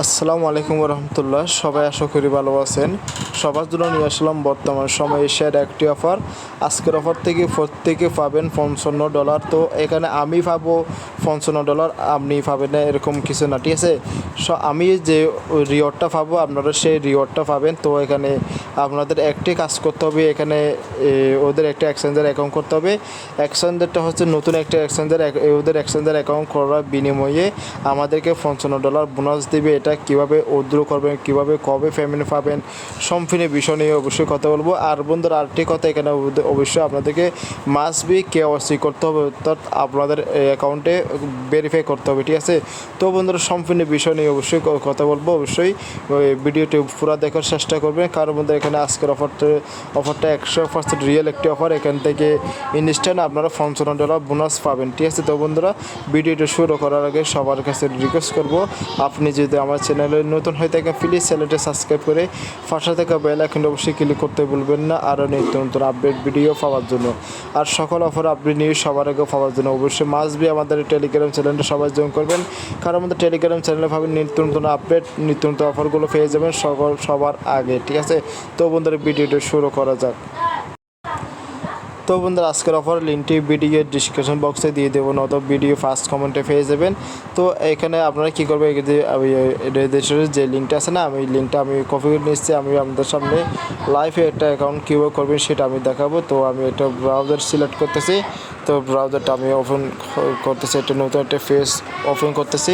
আসসালামু আলাইকুম রহমতুল্লাহ। সবাই আশা করি ভালো আছেন। সবার জন্য নিয়ে আসলাম বর্তমান সময়ে এশিয়ার একটি অফার। আজকের অফার থেকে প্রত্যেকে পাবেন $55। তো এখানে আমি পাবো $55, আপনি পাবেন না এরকম কিছু না, ঠিক আছে। আমি যে রিওয়ার্ডটা পাবো আপনারা সেই রিওয়ার্ডটা পাবেন। তো এখানে আপনাদের একটি কাজ করতে হবে, এখানে ওদের একটা এক্সচেঞ্জার অ্যাকাউন্ট করতে হবে। এক্সচেঞ্জারটা হচ্ছে নতুন একটা এক্সচেঞ্জার, ওদের এক্সচেঞ্জার অ্যাকাউন্ট করার বিনিময়ে আমাদেরকে $55 বোনাস দেবে। এটা কীভাবে উইথড্র করবেন, কীভাবে কবে পেমেন্ট পাবেন, সম্পূর্ণ বিষয় নিয়ে অবশ্যই কথা বলবো। আর বন্ধুরা আরেকটি কথা, এখানে অবশ্যই আপনাদেরকে মাস্ট বি কেওয়াইসি করতে হবে, অর্থাৎ আপনাদের অ্যাকাউন্টে ভেরিফাই করতে হবে, ঠিক আছে। তো বন্ধুরা সম্পূর্ণ বিষয় নিয়ে অবশ্যই কথা বলবো। অবশ্যই ভিডিওটি পুরো দেখার চেষ্টা করবেন, কারণ বন্ধু এখানে আজকের অফারটা 100% রিয়েল একটি অফার। এখান থেকে ইনস্ট্যান্ট আপনারা $55 বোনাস পাবেন, ঠিক আছে। তো বন্ধুরা ভিডিওটি শুরু করার আগে সবার কাছে রিকোয়েস্ট করব, আপনি যদি আমার চ্যানেলে নতুন হয়ে থাকেন প্লিজ চ্যানেলটি সাবস্ক্রাইব করে পাশে থাকা বেল আইকনটি অবশ্যই ক্লিক করতে ভুলবেন না, আরও নিত্য নতুন আপডেট ভিডিও পাওয়ার জন্য। আর সকল অফার আপডেট নিউজ সবার আগে পাওয়ার জন্য অবশ্যই মাস্ট বি আমাদের টেলিগ্রাম চ্যানেলটা সবাই জয়েন করবেন, কারণ আমাদের টেলিগ্রাম চ্যানেলে পাবেন নিত্য নতুন আপডেট, নিত্য নতুন অফারগুলো পেয়ে যাবেন সবার আগে, ঠিক আছে। তো বন্ধুরা ভিডিওটি শুরু করা যাক। তো বন্ধুরা আজকের অফার লিঙ্কটি ভিডিওর ডিসক্রিপশন বক্সে দিয়ে দেবো, নয়তো ভিডিও ফার্স্ট কমেন্টে পেয়ে যাবেন। তো এখানে আপনারা কী করবেন, যে রেজিস্ট্রেশনের যে লিঙ্কটা আছে না, আমি লিঙ্কটা কপি করে নিচ্ছি। আমি আপনাদের সামনে লাইভে একটা অ্যাকাউন্ট কীভাবে করবেন সেটা আমি দেখাবো। তো আমি একটা ব্রাউজার সিলেক্ট করতেছি। তো ব্রাউজারটা আমি ওপেন করতেছি, একটা নতুন একটা পেজ ওপেন করতেছি।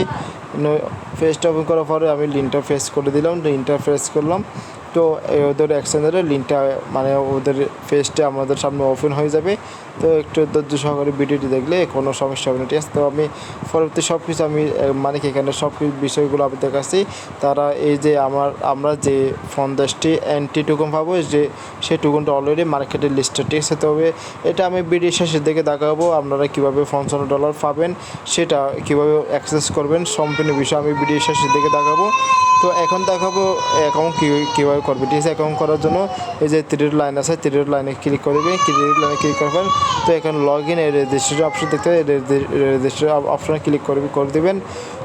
পেজটা ওপেন করার পরে আমি লিঙ্কটা ফেস করে দিলাম, লিঙ্কটা ফেস করলাম। তো ওদের এক্সচেঞ্জারের লিঙ্কটা মানে ওদের পেজটা আমাদের সামনে ওপেন হয়ে যাবে। তো একটু ধৈর্য সহকারে ভিডিওটি দেখলে কোনো সমস্যা হবে না, ঠিক আছে। তো আমি পরবর্তী সব কিছু আমি মানে কি এখানে সব কিছু বিষয়গুলো আমি দেখাচ্ছি। তারা এই যে আমরা যে ফোন 10টি অ্যান্টি টোকন পাবো, যে সেই টোকনটা অলরেডি মার্কেটে লিস্টেড, ঠিক আছে। তবে এটা আমি ভিডিও শেষের দিকে দেখাবো, আপনারা কীভাবে $55 পাবেন, সেটা কীভাবে অ্যাক্সেস করবেন, সম্পূর্ণ বিষয় আমি ভিডিও শেষের দিকে দেখাবো। তো এখন দেখাবো অ্যাকাউন্ট কীভাবে করবে, ঠিক আছে। অ্যাকাউন্ট করার জন্য এই যে থ্রির লাইন আছে, থ্রির লাইনে ক্লিক করবেন, থ্রির লাইনে ক্লিক করবেন। তো এখানে লগ ইন রেজিস্ট্রেশন অপশন দেখতে হবে, রেজিস্ট্রেশন অপশনে ক্লিক করে দেবেন।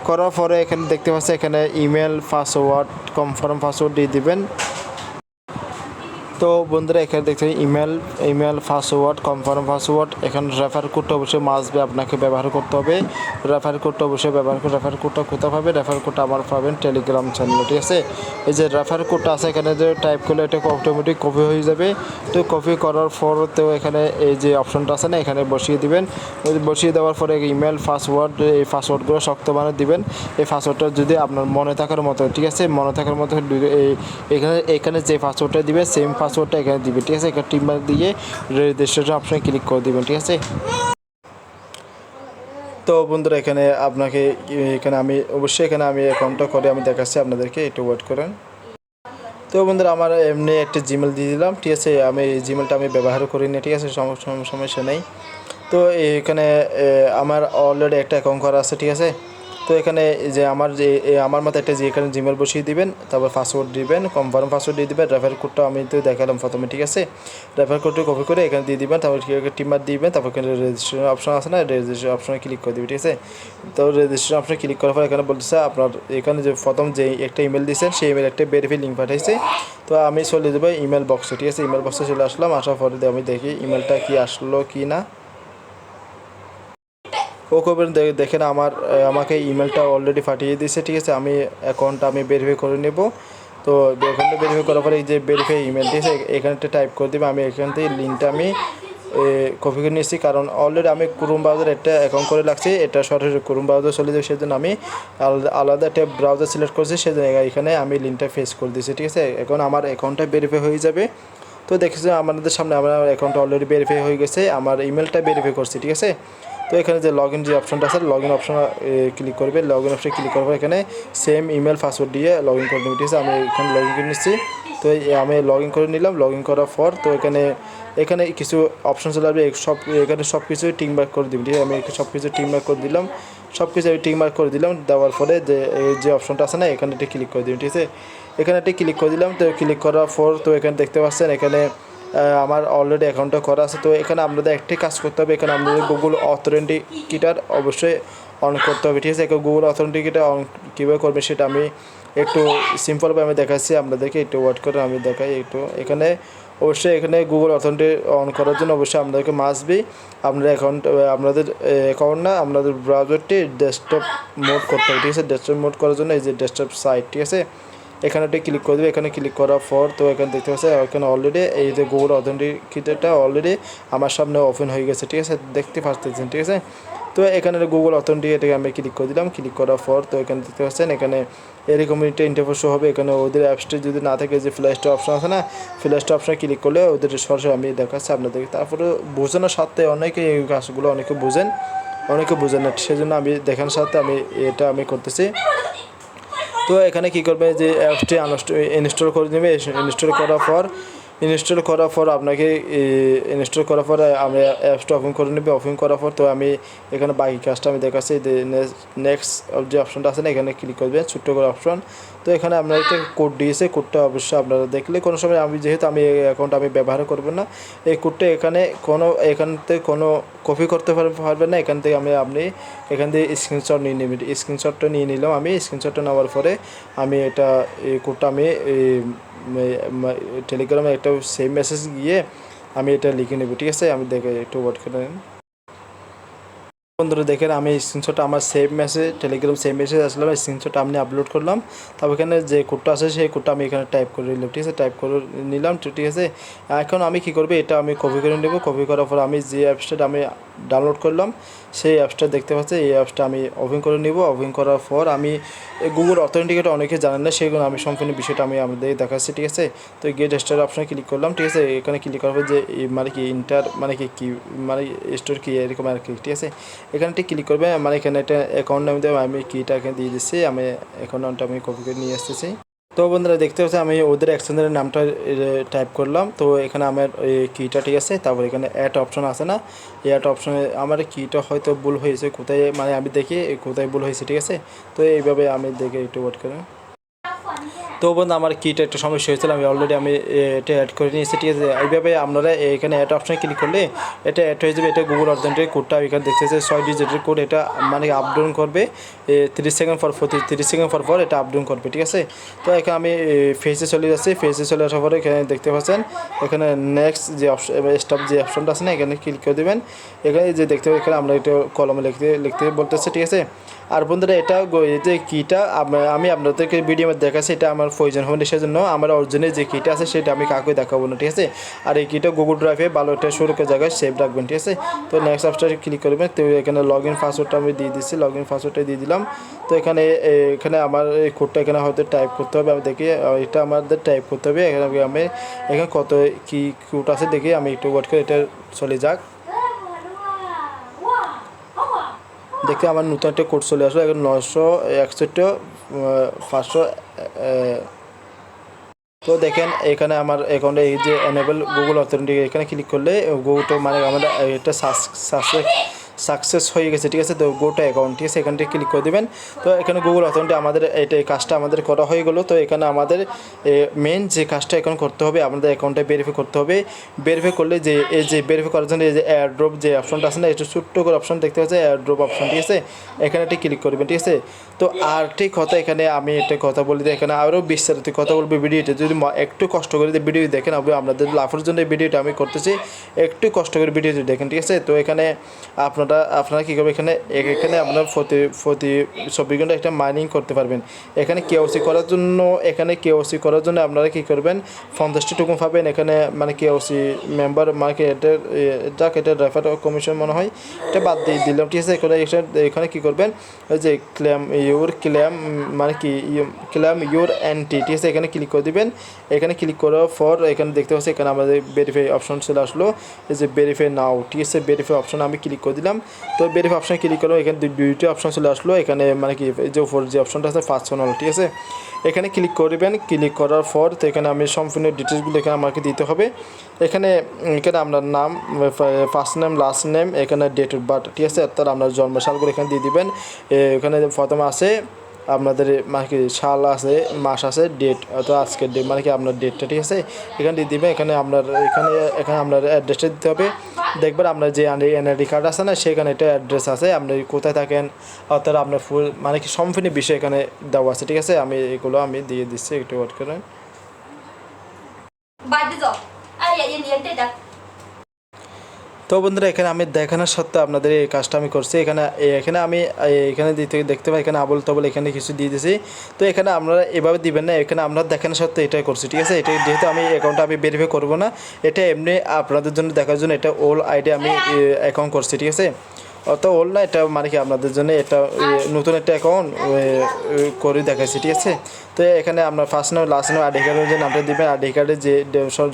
করার পরে এখানে দেখতে পাচ্ছেন এখানে ইমেল পাসওয়ার্ড কনফার্ম পাসওয়ার্ড দিয়ে দিবেন। তো বন্ধুরা এখানে দেখতে ইমেল পাসওয়ার্ড কনফার্ম পাসওয়ার্ড, এখানে রেফার কোডটা অবশ্যই মাস্ট বি আপনাকে ব্যবহার করতে হবে। রেফার কোডটা অবশ্যই ব্যবহার করে, রেফার কোডটা কোথাও পাবে, রেফার কোডটা আমার পাবেন টেলিগ্রাম চ্যানেলে, ঠিক আছে। এই যে রেফার কোডটা আছে এখানে যে টাইপ করলে এটা অটোমেটিক কপি হয়ে যাবে। তো কপি করার পর তো এখানে এই যে অপশনটা আছে না, এখানে বসিয়ে দিবেন। বসিয়ে দেওয়ার পরে ইমেল পাসওয়ার্ড, এই পাসওয়ার্ডগুলো শক্ত মানে দিবেন। এই পাসওয়ার্ডটা যদি আপনার মনে থাকার মতো, ঠিক আছে, মনে থাকার মতো এখানে যে পাসওয়ার্ডটা দিবে সেম পাসওয়ার্ডটা এখানে দিবে, ঠিক আছে। এখানে টিম্বার দিয়ে রেজিস্ট্রেশন অপশনে ক্লিক করে দিবেন, ঠিক আছে। তো বন্ধুরা এখানে আপনাকে আমি অবশ্যই আমি অ্যাকাউন্টটা করে আমি দেখাচ্ছি আপনাদেরকে, একটু ওয়েট করেন। তো বন্ধুরা আমার এমনি একটা জিমেল দিয়ে দিলাম, ঠিক আছে। আমি এই জিমেলটা আমি ব্যবহার করি না, ঠিক আছে, সমস্যা নেই। তো এখানে আমার অলরেডি একটা অ্যাকাউন্ট করা আছে, ঠিক আছে। তো এখানে যে আমার মতো একটা যে এখানে জিমেল বসিয়ে দিবেন, তারপর পাসওয়ার্ড দিবেন, কনফার্ম পাসওয়ার্ড দিয়ে দিবেন। রেফার কোডটা আমি তো দেখালাম প্রথমে, ঠিক আছে। রেফার কোডটা কপি করে এখানে দিয়ে দিবেন, তারপর টিমার দিবেন, তারপর এখানে রেজিস্ট্রেশন অপশন আছে না, রেজিস্ট্রেশন অপশনে ক্লিক করে দিবেন, ঠিক আছে। তো রেজিস্ট্রেশন অপশনে ক্লিক করার পর এখানে বলতেছে আপনার এখানে যে প্রথম যে একটা ইমেল দিয়েছেন সেই ইমেল একটা ভেরিফাই লিঙ্ক পাঠাইছে। তো আমি চলে যাবো ইমেল বক্সে, ঠিক আছে। ইমেল বক্সে চলে আসলাম, আসার পরে আমি দেখি ইমেলটা কি আসলো কি না। ও করবেন দেখেন আমাকে ইমেলটা অলরেডি পাঠিয়ে দিয়েছে, ঠিক আছে। আমি অ্যাকাউন্টটা আমি ভেরিফাই করে নেব। তো অ্যাকাউন্টটা ভেরিফাই করার পরে এই যে ভেরিফাই ইমেল, ঠিক আছে, এখানে টাইপ করে দেবে। আমি এখান থেকে লিঙ্কটা আমি কপি করে নিয়েছি, কারণ অলরেডি আমি ক্রোম ব্রাউজার একটা অ্যাকাউন্ট করে রাখছি, এটা সরাসরি ক্রোম ব্রাউজার চলে যাবে, সেজন্য আমি আলাদা একটা ব্রাউজার সিলেক্ট করছি, সেজন্য এখানে আমি লিঙ্কটা ফেস করে দিয়েছি, ঠিক আছে। এখন আমার অ্যাকাউন্টটা ভেরিফাই হয়ে যাবে। তো দেখেছি আমাদের সামনে আমার অ্যাকাউন্টটা অলরেডি ভেরিফাই হয়ে গেছে, আমার ইমেলটা ভেরিফাই করছি, ঠিক আছে। তো এখানে যে লগ ইন যে অপশনটা আছে, লগ ইন অপশনে ক্লিক করবে। লগ ইন অপশনে ক্লিক করার পর এখানে সেম ইমেল পাসওয়ার্ড দিয়ে লগ ইন করে নেবে, ঠিক আছে। আমি এখানে লগ ইন করে নিচ্ছি। তো আমি লগ ইন করে নিলাম। লগ ইন করার পর তো এখানে কিছু অপশন চলে আসবে, এখানে সব কিছুই টিক মার্ক করে দিবি, ঠিক আছে। আমি সব কিছু টিক মার্ক করে দিলাম, সব কিছু আমি টিক মার্ক করে দিলাম। দেওয়ার পরে যে অপশনটা আছে না, এখানে একটা ক্লিক করে দিবি, ঠিক আছে। এখানে একটা ক্লিক করে দিলাম। তো ক্লিক করার পর তো এখানে দেখতে পাচ্ছেন এখানে আমার অলরেডি অ্যাকাউন্টটা করা আছে। তো এখানে আপনাদের একটি কাজ করতে হবে, এখানে আপনাদের গুগল অথেন্টিকেটর অবশ্যই অন করতে হবে, ঠিক আছে। গুগল অথেন্টিকেটটা অন কীভাবে করবে সেটা আমি একটু সিম্পলভাবে আমি দেখাচ্ছি আপনাদেরকে, একটু ওয়েট করে আমি দেখাই একটু। এখানে অবশ্যই এখানে গুগল অথেন্টিকেট অন করার জন্য অবশ্যই আপনাদেরকে মাস্ট বি আপনার আপনাদের অ্যাকাউন্ট না, আপনাদের ব্রাউজারটি ডেস্কটপ মোড করতে হবে, ঠিক আছে। ডেস্কটপ মোড করার জন্য এই যে ডেস্কটপ সাইট, ঠিক আছে, এখানে ক্লিক করে দেবে। এখানে ক্লিক করার পর তো এখানে দেখতে পাচ্ছি এখানে অলরেডি এই যে গুগল অথেন্টিকেটটা অলরেডি আমার সামনে ওপেন হয়ে গেছে, ঠিক আছে, দেখতে পাচ্ছেন, ঠিক আছে। তো এখানে গুগল অথেন্টিকেটে আমি ক্লিক করে দিলাম। ক্লিক করার পর তো এখানে দেখতে পাচ্ছেন এখানে এরকম একটা ইন্টারফেস শো হবে। এখানে ওদের অ্যাপসটি যদি না থাকে, যে ফ্ল্যাশ স্টোর অপশন আছে না, ফ্ল্যাশ স্টোর অপশনে ক্লিক করলে ওদের সরাসরি আমি দেখাচ্ছি আপনাদেরকে। তারপরে বোঝানোর সাথে অনেকে এই কাজগুলো অনেকে বোঝেন, অনেকে বোঝেন না, সেজন্য আমি দেখানোর সাথে এটা আমি করতেছি। তো এখানে কী করবে, যে অ্যাপসটি ইনস্টল করে দেবে। ইনস্টল করার পর আপনাকে ইনস্টল করার পর আমি অ্যাপসটা ওপেন করে নেবে। ওপেন করার পর তো আমি এখানে বাকি কাজটা আমি দেখাচ্ছি। নেক্সট যে অপশনটা আছে না, এখানে ক্লিক করবে, ছোট্ট করে অপশন। তো এখানে আপনার একটা কোড দিয়েছে, কোডটা অবশ্যই আপনারা দেখলে কোনো সময় যেহেতু আমি এই অ্যাকাউন্ট আমি ব্যবহার করব না, এই কোডটা এখান থেকে কোনো কপি করতে পারবেন না। এখান থেকে আপনি এখান থেকে স্ক্রিনশট নিয়ে নেবেন। স্ক্রিনশটটা নিয়ে নিলাম আমি। স্ক্রিনশটটা নেওয়ার পরে আমি এই কোডটা আমি টেলিগ্রামে একটা সেভ মেসেজ গিয়ে আমি এটা লিখে নেব, ঠিক আছে। আমি দেখে একটু ওয়েট করে নিন বন্ধুরা। দেখেন আমি স্ক্রিনশটটা আমার টেলিগ্রাম সেভ মেসেজ আসলাম, স্ক্রিনশটটা আমি আপলোড করলাম। তারপর এখানে যে কোডটা আছে সেই কোডটা আমি এখানে টাইপ করে নিলাম, ঠিক আছে, টাইপ করে নিলাম, ঠিক আছে। এখন আমি কী করবো, এটা আমি কপি করে নেব। কপি করার পর আমি যে অ্যাপসটা আমি ডাউনলোড করলাম সেই অ্যাপসটা দেখতে পাচ্ছি, এই অ্যাপসটা আমি ওপেন করে নিব। ওপেন করার পর আমি গুগল অথেন্টিকেট অনেকে জানেন না, সেগুলো আমি সম্পূর্ণ বিষয়টা আমি আমাদের দেখাচ্ছি, ঠিক আছে। তো গেট স্টার অপশনে ক্লিক করলাম, ঠিক আছে। এখানে ক্লিক করার পর যে মানে কি মানে স্টোর কি এরকম আর কি, ঠিক আছে। এখানে ক্লিক করবে, মানে এখানে একটা অ্যাকাউন্ট নাম দেবে, আমি কিটা এখানে দিয়ে দিচ্ছি। আমি অ্যাকাউন্টটা আমি কপি করে নিয়ে আসতেছি। তো বন্ধুরা দেখতে পাচ্ছি আমি ওদের এক্সচেঞ্জের নামটা টাইপ করলাম। তো এখানে আমার কিটা, ঠিক আছে। তারপর এখানে অ্যাড অপশন আছে না, অ্যাড অপশনে আমার কিটা হয়তো ভুল হয়েছে, কোথায় মানে আমি দেখি কোথায় ভুল হয়েছে, ঠিক আছে। তো এইভাবে আমি দেখে একটু ওয়েট করে। তো বন্ধু আমার কিটা একটু সমস্যা হয়েছিল, অলরেডি এটা অ্যাড করে নিয়েছি, ঠিক আছে। এইভাবে আপনারা এখানে অ্যাড অপশনে ক্লিক করলে এটা অ্যাড হয়ে যাবে। এটা গুগল অথেন্টিকেট কোডটা এখানে দেখতেছে 6 ডিজিটের কোড। এটা মানে আপডাউন করবে 30 সেকেন্ড পর এটা আপডাউন করবে, ঠিক আছে। তো এখানে আমি ফেসে চলে যাচ্ছি। ফেসে চলে আসার পরে এখানে দেখতে পাচ্ছেন এখানে নেক্সট যে স্টপ যে অপশনটা আছে না, এখানে ক্লিক করে দেবেন। এখানে যে দেখতে পাবেন এখানে আমরা এটা কলমে লিখতে বলতেছে, ঠিক আছে। আর বন্ধুরা এটা যে কিটা আমি আপনাদেরকে ভিডিওতে দেখাচ্ছি, এটা আমার প্রয়োজন হবে না, সেজন্য আমার অরিজিনাল যে কিটা আছে সেটা আমি কাউকে দেখাবো না, ঠিক আছে। আর এই কিটা গুগল ড্রাইভে ভালো একটা সুরক্ষিত জায়গায় সেভ রাখবেন, ঠিক আছে। তো নেক্সট অপশনে ক্লিক করবেন। তো এখানে লগ ইন পাসওয়ার্ডটা আমি দিয়ে দিচ্ছি, লগ ইন পাসওয়ার্ডটা দিয়ে দিলাম। তো এখানে আমার এই কোডটা এখানে হয়তো টাইপ করতে হবে, আমি দেখি এটা আমাদের টাইপ করতে হবে। এখানে কত কি কোড আছে দেখি, আমি একটু ওয়েট করে এটা চলে যাক। দেখে আমার নতুন একটা কোড চলে আসলো, এখন 961 তো দেখেন এখানে আমার অ্যাকাউন্টে এই যে এনেবল গুগল অথেন্টিকেট এখানে ক্লিক করলে গুগলটা মানে আমাদের এটা সাকসেস হয়ে গেছে, ঠিক আছে। তো গোটা অ্যাকাউন্ট, ঠিক আছে, এখান থেকে ক্লিক করে দেবেন। তো এখানে গুগল অথেন্টিকেট আমাদের এই কাজটা আমাদের করা হয়ে গেলো। তো এখানে আমাদের মেন যে কাজটা এখন করতে হবে, আমাদের অ্যাকাউন্টে ভেরিফাই করতে হবে। ভেরিফাই করলে যে ভেরিফাই করার জন্য এই যে এয়ারড্রপ যে অপশনটা আছে না, একটু ছোট্ট করে অপশন দেখতে পাচ্ছে এয়ারড্রপ অপশন, ঠিক আছে। এখানে ক্লিক করবেন, ঠিক আছে। তো আর ঠিক কথা এখানে আমি একটা কথা বলি, এখানে আরও বিস্তারিত কথা বলবো ভিডিওতে। যদি একটু কষ্ট করে ভিডিও দেখেন, আপনাদের লাভের জন্য এই ভিডিওটা আমি করতেছি, একটু কষ্ট করে ভিডিওটি দেখেন, ঠিক আছে। তো এখানে আপনারা কী করবেন, এখানে আপনার প্রতি 24 ঘন্টা একটা মাইনিং করতে পারবেন। এখানে কেওসি করার জন্য আপনারা কী করবেন, 50টি টোকেন পাবেন। এখানে মানে কেওসি মেম্বার মানে এটা রেফার কমিশন মনে হয়, এটা বাদ দিয়ে দিলাম, ঠিক আছে। এখানে কী করবেন, ওই যে ক্লেম ইউর এন্ট্রি, ঠিক আছে, এখানে ক্লিক করে দেবেন। এখানে ক্লিক করার পর এখানে দেখতে পাচ্ছি এখানে আমাদের ভেরিফাই অপশন চলে আসলো, এই যে ভেরিফাই নাও, ঠিক আছে। ভেরিফাই অপশন আমি ক্লিক করে দিলাম। তো ভেরিফাই অপশনে ক্লিক করলাম, এখানে দুইটি অপশন চলে আসলো। এখানে মানে কি এই যে উপর যে অপশনটা আছে পার্সোনাল, ঠিক আছে, এখানে ক্লিক করবেন। ক্লিক করার পর তো এখানে আমি সম্পূর্ণ ডিটেলসগুলো এখানে আমাকে দিতে হবে। এখানে আপনার নাম, ফার্স্ট নেম, লাস্ট নেম, এখানে ডেট অফ বার্থ, ঠিক আছে, অর্থাৎ আপনার জন্মসালগুলো এখানে দিয়ে দিবেন। এখানে প্রথমে আছে আপনাদের মানে কি সাল আছে, মাস আছে, ডেট অর্থাৎ আজকের ডেট মানে কি আপনার ডেটটা, ঠিক আছে, এখানে দিয়ে দিবেন। এখানে আপনার অ্যাড্রেসটা দিতে হবে। দেখবেন আপনার যে এনআইডি কার্ড আছে না সেখানে এটা অ্যাড্রেস আছে, আপনি কোথায় থাকেন অর্থাৎ আপনার ফুল মানে কি সম্পূর্ণ বিষয় এখানে দেওয়া আছে, ঠিক আছে। আমি এগুলো আমি দিয়ে দিচ্ছি, একটু ওয়েট করেন। তো বন্ধুরা এখানে আমি দেখানোর সত্ত্বেও আপনাদের এই কাজটা আমি করছি। এখানে আমি এখানে দেখতে পাই এখানে আবল তবল এখানে কিছু দিয়ে দিয়েছি। তো এখানে আপনারা এভাবে দিবেন না, এখানে আমরা দেখানোর সত্ত্বেও এটাই করছি, ঠিক আছে। এটা যেহেতু আমি অ্যাকাউন্টটা আমি ভেরিফাই করবো না, এটা এমনি আপনাদের জন্য দেখার জন্য এটা ওল আইডি আমি অ্যাকাউন্ট করছি, ঠিক আছে। অত ওল না, এটা মানে কি আপনাদের জন্য এটা নতুন একটা অ্যাকাউন্ট করে দেখাচ্ছি, ঠিক আছে। তো এখানে আপনার ফার্স্ট নাম লাস্ট নাম আইডি কার্ডের যে নামটা দিবেন, আইডি কার্ডের যে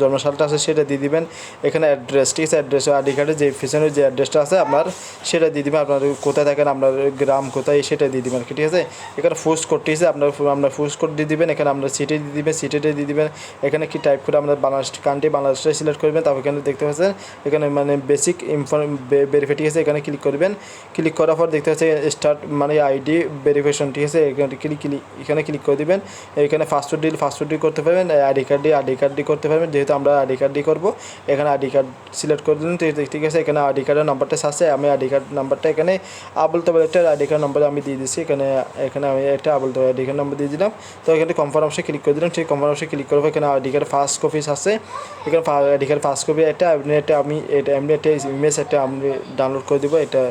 জন্মসালটা আছে সেটা দিয়ে দিবেন। এখানে অ্যাড্রেস, ঠিক আছে, অ্যাড্রেস আইডি কার্ডের যে পিছনের যে অ্যাড্রেসটা আছে আপনার সেটা দিয়ে দিবেন। আপনার কোথায় থাকেন, আপনার গ্রাম কোথায় সেটা দিয়ে দিবেন, ঠিক আছে। এখানে পোস্ট কোড, ঠিক আছে, আপনার পোস্ট কোড দিয়ে দিবেন। এখানে আপনার সিটি দিয়ে দিবেন, সিটিটা দিয়ে দিবেন। এখানে কি টাইপ করে আপনার বাংলাদেশ কান্ট্রি বাংলাদেশটা সিলেক্ট করবেন। তারপর এখানে দেখতে পাচ্ছেন এখানে মানে বেসিক ভেরিফাই, ঠিক আছে, এখানে ক্লিক করবেন। ক্লিক করার পর দেখতে পাচ্ছেন স্টার্ট মানে আইডি ভেরিফিকেশন, ঠিক আছে। এখানে ক্লিক করে দিবেন। এখানে ফাস্টফুড ডিল করতে পারবেন, আইডি কার্ড দিয়ে করতে পারবেন। যেহেতু আমরা আইডি কার্ড দিয়ে করবো, এখানে আইডি কার্ড সিলেক্ট করে দিন, ঠিক আছে। এখানে আইডি কার্ডের নাম্বারটা আছে, আমি আইডি কার্ড নাম্বারটা এখানে আবল তবল একটা আইডি কার্ড নাম্বার আমি দিয়ে দিচ্ছি। এখানে আমি একটা আবল তবল আইডি কার্ড নাম্বার দিয়ে দিলাম। তো এখানে কনফার্ম অপশনে ক্লিক করে দিলাম। ঠিক কনফার্ম অপশনে ক্লিক করবো। এখানে আইডি কার্ড ফার্স্ট কপি আছে, এখানে আইডি কার্ড ফার্স্ট কপি এটা আমি এমনি একটা ইমেজ একটা আমি ডাউনলোড করে দেবো। এটা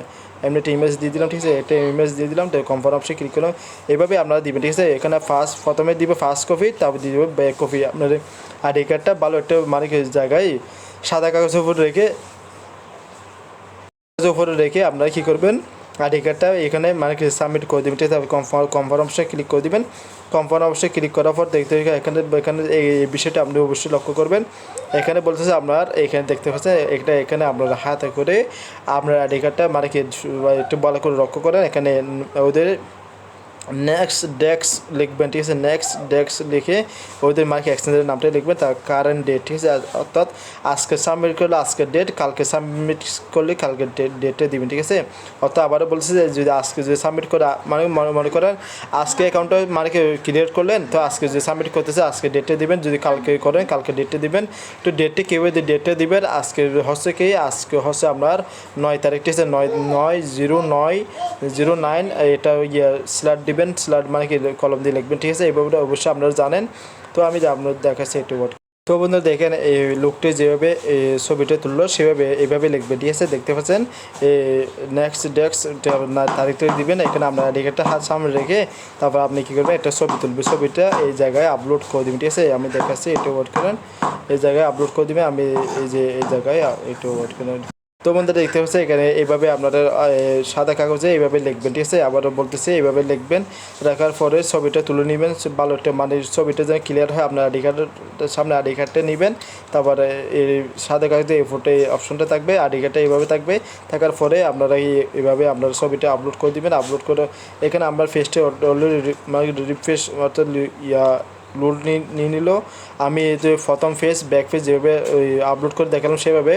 এমনি একটা ইমেজ দিয়ে দিলাম, ঠিক আছে। একটা ইমেজ দিয়ে দিলাম, তো কনফার্ম অপশনে ক্লিক করলাম। এইভাবে আপনারা দিবেন, ঠিক আছে। এখানে প্রথমে দিবে ফার্স্ট কপি, তারপর দিয়ে দেবে ব্যাক কপি। আপনার আইডি কার্ডটা ভালো একটা মানে জায়গায় সাদা কাগজের উপর রেখে আপনারা কী করবেন, আইডি কার্ডটা এখানে মানে কি সাবমিট করে দেবেন, ঠিক আছে। কনফার্ম অপশনে ক্লিক করে দেবেন। কনফার্ম অপশনে ক্লিক করার পর দেখতে এখানে এই বিষয়টা আপনি অবশ্যই লক্ষ্য করবেন। এখানে বলতেছে আপনার এখানে দেখতে পাচ্ছেন এখানে আপনার হাতে করে আপনার আইডি কার্ডটা মানে কি একটু ভালো করে লক্ষ্য করেন। এখানে ওদের নেক্সড্যাক্স লিখবেন, ঠিক আছে। নেক্সড্যাক্স লিখে ওদের মার্কে এক্সচেঞ্জের নামটা লিখবেন, তার কারেন্ট ডেট, ঠিক আছে। অর্থাৎ আজকে সাবমিট করলে আজকের ডেট, কালকে সাবমিট করলে কালকের ডেটে দিবেন, ঠিক আছে। অর্থাৎ আবারও বলছে যে যদি সাবমিট করে মানে মনে করেন আজকে অ্যাকাউন্টটা মার্কে ক্রিয়েট করলেন, তো আজকে যদি সাবমিট করতেছে আজকে ডেটে দিবেন। যদি কালকে করেন কালকে ডেটে দিবেন। তো ডেটটি কীভাবে ডেটে দিবেন, আজকে হচ্ছে আপনার 9 তারিখ, ঠিক আছে। 9/09/09 এটা স্ল্যাট দিবেন, স্ল্যাট মানে কি কলম দিয়ে লিখবেন, ঠিক আছে। এইভাবে অবশ্যই আপনারা জানেন। তো আমি আপনাদের দেখাচ্ছি একটু ওয়ার্ড। তো বন্ধুরা দেখেন এই লোকটি যেভাবে ছবিটা তুললো সেভাবে এইভাবে লিখবে, ঠিক আছে। দেখতে পাচ্ছেন নেক্সড্যাক্স তারিখ দিবেন। এখানে আপনার আইডি কার্ডটা হাত সামনে রেখে তারপর আপনি কী করবেন, একটা ছবি তুলবে। ছবিটা এই জায়গায় আপলোড করে দেবেন, ঠিক আছে। আমি দেখাচ্ছি, একটু ওয়ার্ড করেন। এই জায়গায় আপলোড করে দেবেন। আমি এই জায়গায় একটু ওয়ার্ড করেন। তো বন্ধুরা দেখতে পাচ্ছেন এখানে এইভাবে আপনারা সাদা কাগজে এইভাবে লিখবেন, ঠিক আছে। আবারও বলতেছি এইভাবে লিখবেন। রাখার পরে ছবিটা তুলে নেবেন, ভালো একটা মানে ছবিটা যেন ক্লিয়ার হয়। আপনার আইডি কার্ডের সামনে আইডি কার্ডটা নেবেন। তারপরে এই সাদা কাগজে এই ফটো এই অপশনটা থাকবে, আইডি কার্ডটা এইভাবে থাকবে। থাকার পরে আপনারা এইভাবে আপনার ছবিটা আপলোড করে দেবেন। আপলোড করে এখানে আপনার ফেসটা অলরেডি মানে রিফ্রেশ অর্থাৎ লোড নিয়ে নিল। আমি যে প্রথম ফেস ব্যাক ফেস যেভাবে আপলোড করে দেখালাম সেভাবে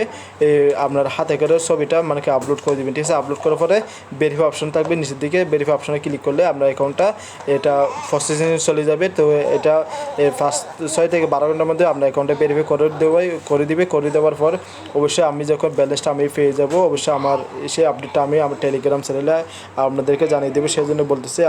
আপনার হাতে করে ছবিটা মানে কি আপলোড করে দেবেন, ঠিক আছে। আপলোড করার পরে ভেরিফাই অপশন থাকবে নিচের দিকে, ভেরিফাই অপশনে ক্লিক করলে আপনার অ্যাকাউন্টটা এটা প্রসেসিং চলে যাবে। তো এটা 6 থেকে 12 ঘন্টার মধ্যে আপনার অ্যাকাউন্টটা ভেরিফাই করে দেওয়ার পর অবশ্যই আমি যখন ব্যালেন্সটা আমি পেয়ে যাব, অবশ্যই আমার সেই আপডেটটা আমি আমার টেলিগ্রাম চ্যানেলে আপনাদেরকে জানিয়ে দেবো। সেই জন্য বলতেছি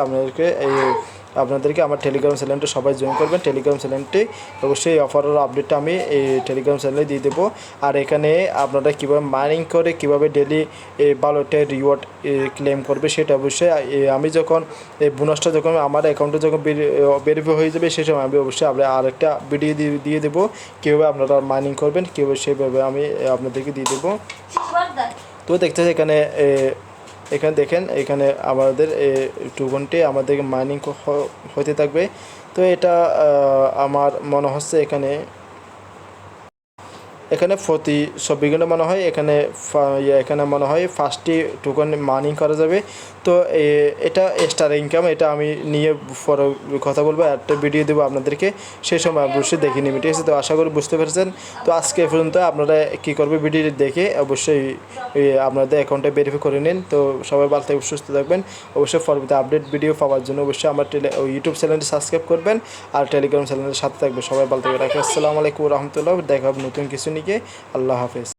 আপনাদেরকে আমার টেলিগ্রাম চ্যানেলটা সবাই জয়েন করবেন। টেলিগ্রাম চ্যানেলটি অবশ্যই এই অফারের আপডেটটা আমি এই টেলিগ্রাম চ্যানেলে দিয়ে দেবো। আর এখানে আপনারা কীভাবে মাইনিং করে কীভাবে ডেলি ভালো একটা রিওয়ার্ড ক্লেম করবে সেটা অবশ্যই আমি যখন এই বোনাসটা যখন আমার অ্যাকাউন্টে যখন ভেরিফাই হয়ে যাবে সেই সময় আমি অবশ্যই আরেকটা ভিডিও দিয়ে দেবো কীভাবে আপনারা মাইনিং করবেন, কীভাবে সেভাবে আমি আপনাদেরকে দিয়ে দেবো। তো দেখতে এখানে দেখেন এখানে আমাদের টোকনটি আমাদেরকে মাইনিং হতে থাকবে। তো এটা আমার মনে হচ্ছে এখানে প্রতি 24 ঘন্টা মনে হয় এখানে মনে হয় 5টি টোকন মাইনিং করা যাবে। তো এটা এক্সট্রা ইনকাম, এটা আমি নিয়ে পরে কথা বলবো, একটা ভিডিও দেবো আপনাদেরকে, সেই সময় অবশ্যই দেখে নেবেন, ঠিক আছে। তো আশা করি বুঝতে পেরেছেন। তো আজকে পর্যন্ত আপনারা কী করবে, ভিডিওটি দেখে অবশ্যই আপনাদের অ্যাকাউন্টে ভেরিফাই করে নিন। তো সবাই ভালো থাকবেন, সুস্থ থাকবেন। অবশ্যই পরবর্তী আপডেট ভিডিও পাওয়ার জন্য অবশ্যই আমার ইউটিউব চ্যানেলটি সাবস্ক্রাইব করবেন আর টেলিগ্রাম চ্যানেলের সাথে থাকবেন। সবাই ভালো থাকবেন। আসসালামু আলাইকুম রহমতুল্লাহ। দেখা হবে নতুন কিছু নিয়ে। আল্লাহ হাফেজ।